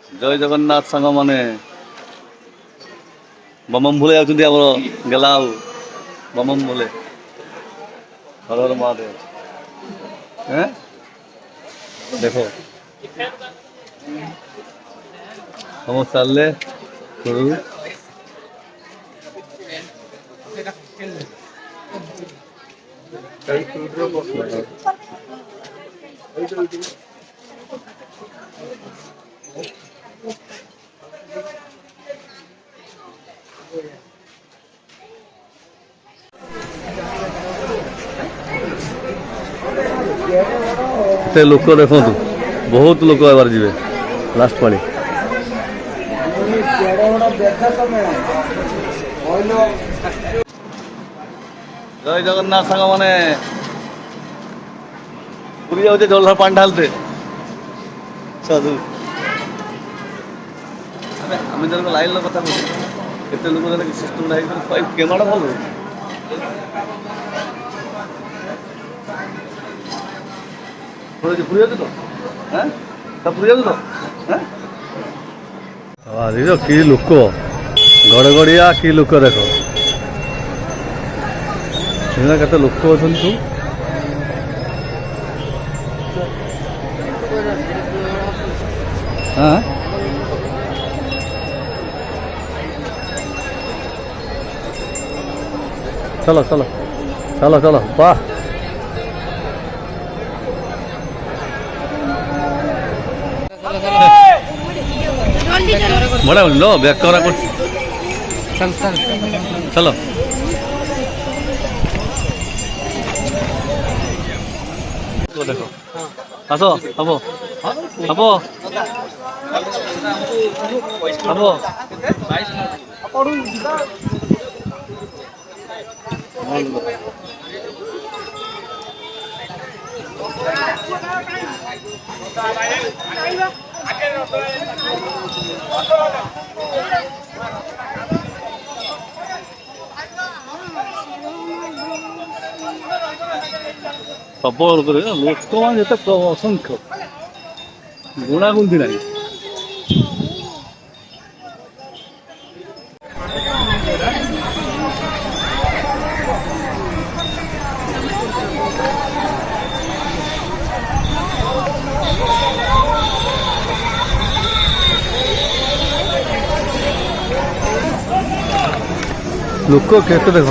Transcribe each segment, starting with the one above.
ଜୟ ଜଗନ୍ନାଥ ସାଙ୍ଗମାନେ। ବମମ୍ ଭୁଲେ ଯାଉଛନ୍ତି ଆମର ଗେଲା ଆଉ ବମମ୍ ଭୁଲେ। ହର ହର ମହାଦେବ। ଦେଖ ସମସ୍ତେ ଚାଲିଲେ ଘରୁ। ଏତେ ଲୋକ ଦେଖନ୍ତୁ, ବହୁତ ଲୋକ ଏବାର ଯିବେ ଲାଷ୍ଟ ପାଳି। ଜୟ ଜଗନ୍ନାଥ ସାଙ୍ଗମାନେ। ପୁରୀ ଯାଉଛେ ଜଳଧର ପାଣି ଢାଲତେ ସାଧୁ। ଆମେ ଜଣକ ଲାଇନ୍ର କଥା କହୁଛୁ, କେତେ ଲୋକ ଜଣେ ସିଷ୍ଟମଟା ହେଇକି କେମାଟା ଭଲ ପୁରୀ ଯାଉଛୁ ତ ପୁରୀ ଯାଉଛୁ ତ ଆଜି କି ଲୋକ ଗଡ଼ଗଡ଼ିଆ, କି ଲୋକ ଦେଖ କେତେ ଲୋକ ଅଛନ୍ତି ସବୁ। चलो चलो चलो चलो वाह। बड़ा लो बैक करा कुछ। चलो देखो आसो हबो हबो हबो प्रबल लोक मैंने असंख्य गुणागुंती नहीं। लोक केते देख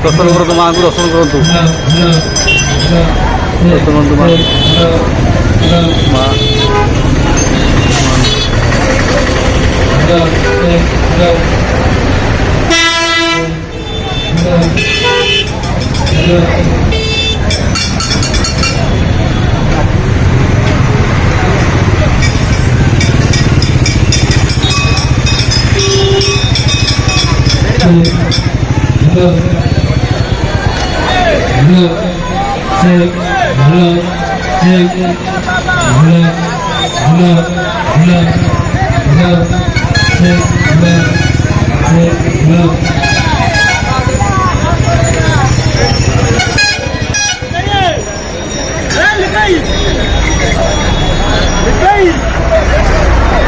दर्शन करतु माँ को दर्शन करतु दर्शन करतु माँ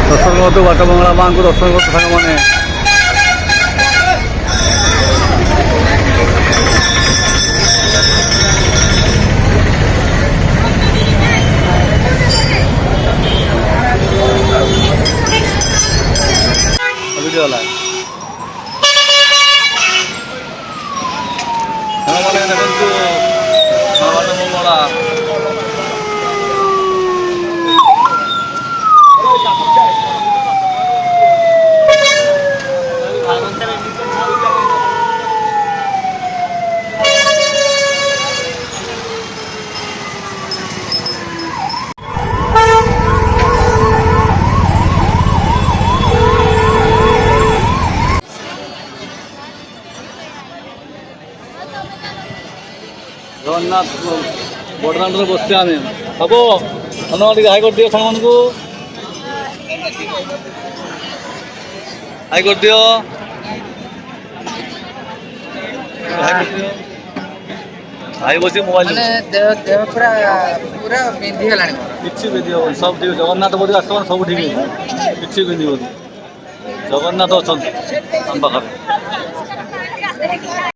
दर्शन करतु बाट बंगला माँ को दर्शन करतु साग मैंने। ଜଗନ୍ନାଥ ବଡ଼ଦାଣ୍ଡରେ ବସିଛେ ଆମେ ହବ ହନୁମାନ ଟିକେ ହାଇ କରିଦିଅ ସାଙ୍ଗମାନଙ୍କୁ ହାଇ କରିଦିଅ ହାଇ କରିଦିଅ ହାଇ ବସି ମୋବାଇଲ ଦେହ ପୁରା ପୁରା ବିନ୍ଧି ଗଲାଣି କିଛି ବିନ୍ଧି ହବନି ସବୁ ଠିକ ଜଗନ୍ନାଥ ବୋଧେ ଆସିବ ସବୁ ଠିକ ହେଇଯିବ କିଛି ବିନ୍ଧିବନି ଜଗନ୍ନାଥ ଅଛନ୍ତି ଆମ ପାଖରେ